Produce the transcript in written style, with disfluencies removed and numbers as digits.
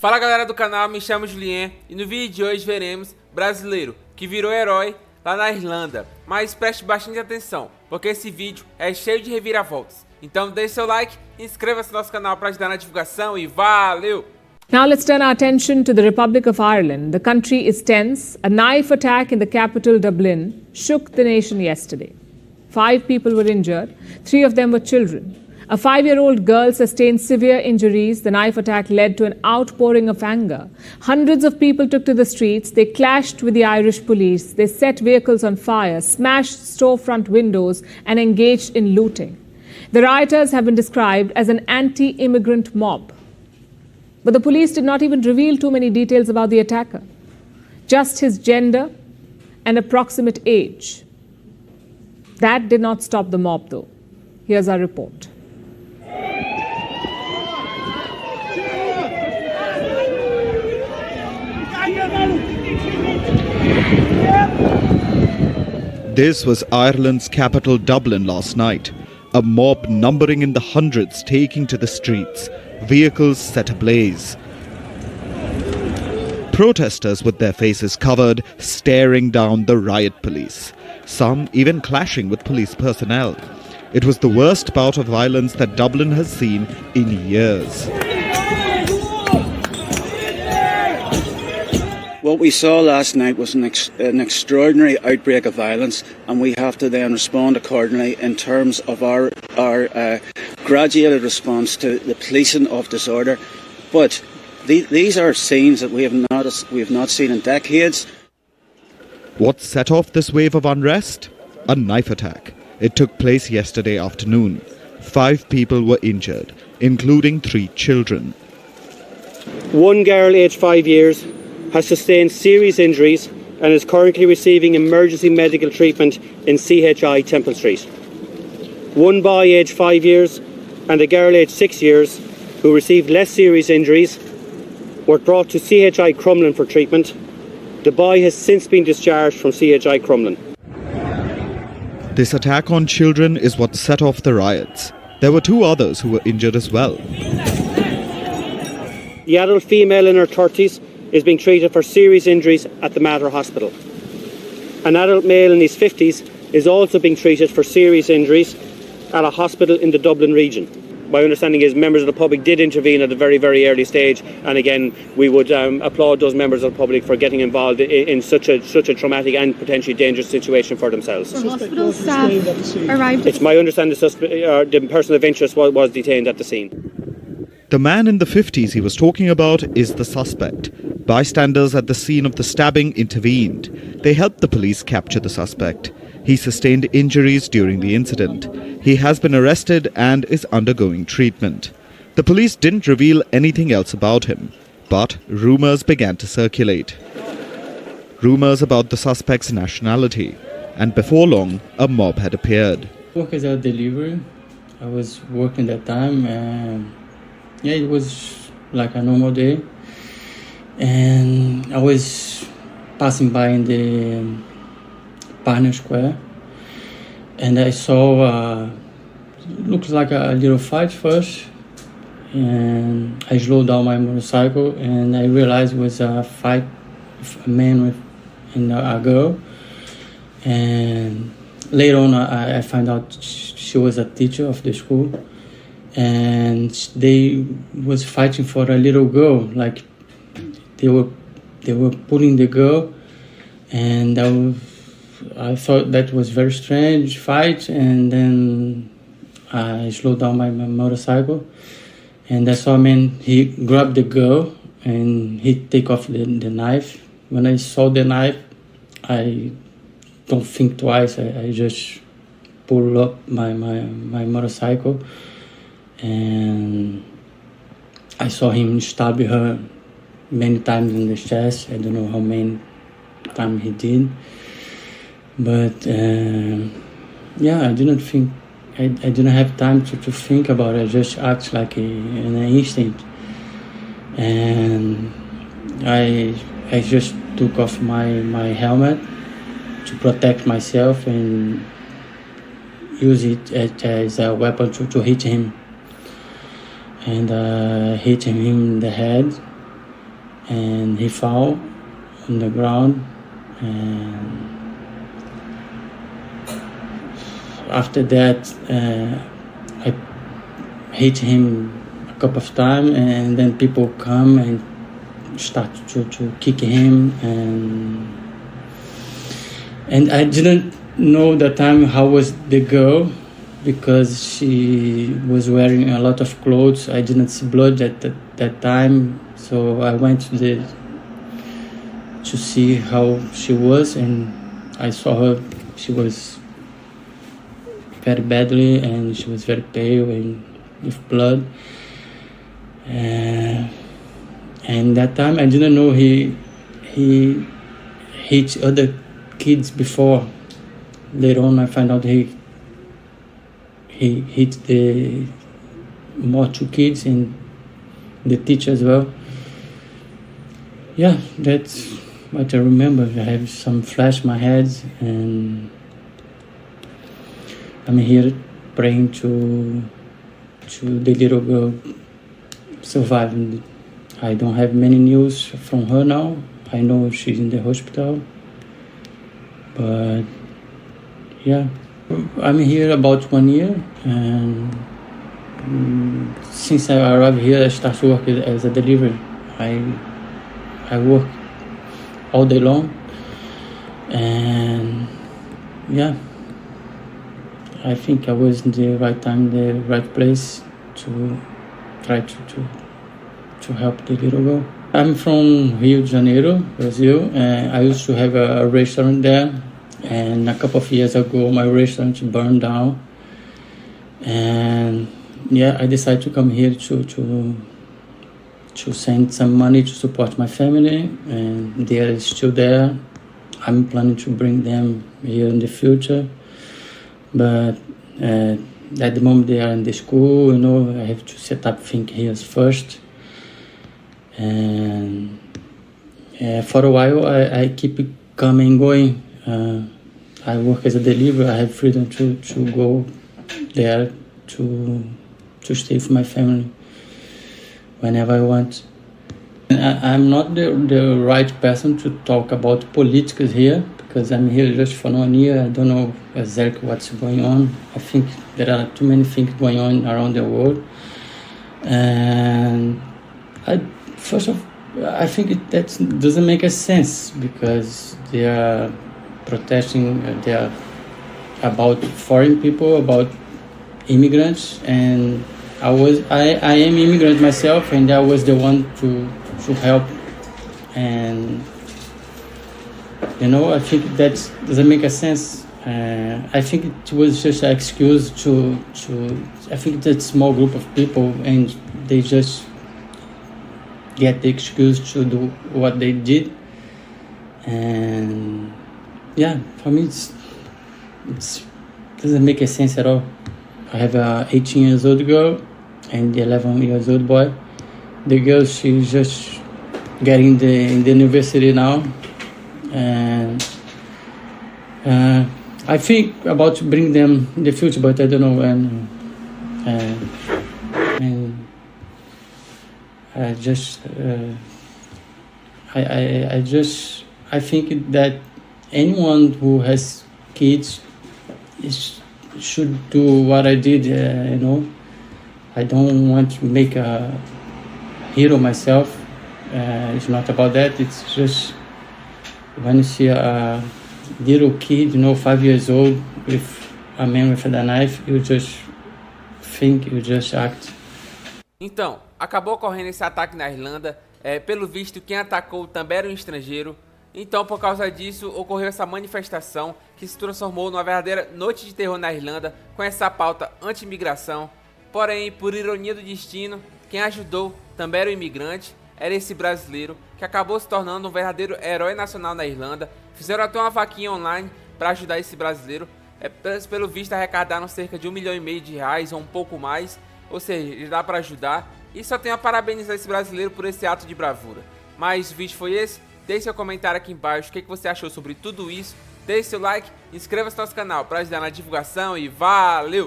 Fala galera do canal, me chamo Julien e no vídeo de hoje veremos Brasileiro, que virou herói lá na Irlanda. Mas preste bastante atenção, porque esse vídeo é cheio de reviravoltas. Então deixe seu like, inscreva-se no nosso canal para ajudar na divulgação e valeu! Now let's turn our attention to the Republic of Ireland. The country is tense. A knife attack in the capital, Dublin, shook the nation yesterday. 5 people were injured. 3 of them were children. A 5-year-old girl sustained severe injuries. The knife attack led to an outpouring of anger. Hundreds of people took to the streets. They clashed with the Irish police. They set vehicles on fire, smashed storefront windows, and engaged in looting. The rioters have been described as an anti-immigrant mob. But the police did not even reveal too many details about the attacker, just his gender and approximate age. That did not stop the mob, though. Here's our report. This was Ireland's capital, Dublin, last night. A mob numbering in the hundreds taking to the streets, vehicles set ablaze. Protesters with their faces covered, staring down the riot police. Some even clashing with police personnel. It was the worst bout of violence that Dublin has seen in years. What we saw last night was an extraordinary outbreak of violence, and we have to then respond accordingly in terms of our graduated response to the policing of disorder. But these are scenes that we have not seen in decades. What set off this wave of unrest? A knife attack. It took place yesterday afternoon. 5 people were injured, including 3 children. One girl aged 5 years has sustained serious injuries and is currently receiving emergency medical treatment in CHI Temple Street. One boy aged 5 years and a girl aged 6 years who received less serious injuries were brought to CHI Crumlin for treatment. The boy has since been discharged from CHI Crumlin. This attack on children is what set off the riots. There were 2 others who were injured as well. The adult female in her 30s is being treated for serious injuries at the Mater Hospital. An adult male in his 50s is also being treated for serious injuries at a hospital in the Dublin region. My understanding is members of the public did intervene at a very, very early stage, and again, we would applaud those members of the public for getting involved in such a traumatic and potentially dangerous situation for themselves. The hospital staff arrived. It's my understanding the person of interest was detained at the scene. The man in the 50s he was talking about is the suspect. Bystanders at the scene of the stabbing intervened. They helped the police capture the suspect. He sustained injuries during the incident. He has been arrested and is undergoing treatment. The police didn't reveal anything else about him, but rumors began to circulate. Rumors about the suspect's nationality. And before long, a mob had appeared. Work as a delivery. I was working that time, and it was like a normal day. And I was passing by in the Partner Square, and I saw looks like a little fight first, and I slowed down my motorcycle, and I realized it was a fight with a man and a girl. And later on I found out she was a teacher of the school, and they was fighting for a little girl. Like they were pulling the girl, and I thought that was very strange fight. And then I slowed down my motorcycle, and I saw a man. He grabbed the girl and he take off the knife. When I saw the knife, I don't think twice. I just pulled up my motorcycle, and I saw him stab her many times in the chest. I don't know how many times he did, but I didn't think. I didn't have time to think about it. I just act like an instinct, and I just took off my helmet to protect myself and use it as a weapon to hit him. And hit him in the head, and he fell on the ground, and after that I hit him a couple of times, and then people come and start to kick him, and I didn't know that time how was the girl, because she was wearing a lot of clothes. I didn't see blood at that time, so I went to see how she was, and I saw her. She was very badly, and she was very pale and with blood. And that time I didn't know he hit other kids before. Later on I found out he hit the more 2 kids and the teacher as well. Yeah, that's what I remember. I have some flash in my head, and I'm here praying to the little girl surviving. I don't have many news from her now. I know she's in the hospital, but yeah, I'm here about 1 year, and since I arrived here, I started working as a delivery. I work all day long, and yeah, I think I was in the right time, the right place to try to help the little girl. I'm from Rio de Janeiro, Brazil, and I used to have a restaurant there, and a couple of years ago my restaurant burned down, and yeah, I decided to come here to send some money to support my family, and they are still there. I'm planning to bring them here in the future, but at the moment they are in the school, I have to set up things here first. And for a while I keep coming and going. I work as a deliverer. I have freedom to go there to stay with my family whenever I want. I'm not the right person to talk about politics here, because I'm here just for 1 year. I don't know exactly what's going on. I think there are too many things going on around the world, and I think that doesn't make a sense, because they are protesting. They are about foreign people, about immigrants, and I am immigrant myself, and I was the one to help, and I think that doesn't make a sense. I think it was just an excuse to I think that small group of people, and they just get the excuse to do what they did. And yeah, for me it doesn't make a sense at all. I have a 18 years old girl and the 11 years old boy. The girl, she's just getting in the university now, and I think about to bring them in the future, but I don't know when. And I think that anyone who has kids should do what I did. I don't want to make a hero myself. It's not about that. It's just when you see a little kid, 5 years old, with a man with a knife, you just think, you just act. Então, acabou ocorrendo esse ataque na Irlanda. Pelo visto, quem atacou também era um estrangeiro. Então, por causa disso, ocorreu essa manifestação que se transformou numa verdadeira noite de terror na Irlanda, com essa pauta anti-imigração. Porém, por ironia do destino, quem ajudou também era um imigrante, era esse brasileiro, que acabou se tornando um verdadeiro herói nacional na Irlanda. Fizeram até uma vaquinha online para ajudar esse brasileiro. Pelo visto, arrecadaram cerca de R$1,5 milhão ou um pouco mais. Ou seja, dá para ajudar. E só tenho a parabenizar esse brasileiro por esse ato de bravura. Mas o vídeo foi esse. Deixe seu comentário aqui embaixo, o que você achou sobre tudo isso. Deixe seu like, inscreva-se no nosso canal para ajudar na divulgação e valeu!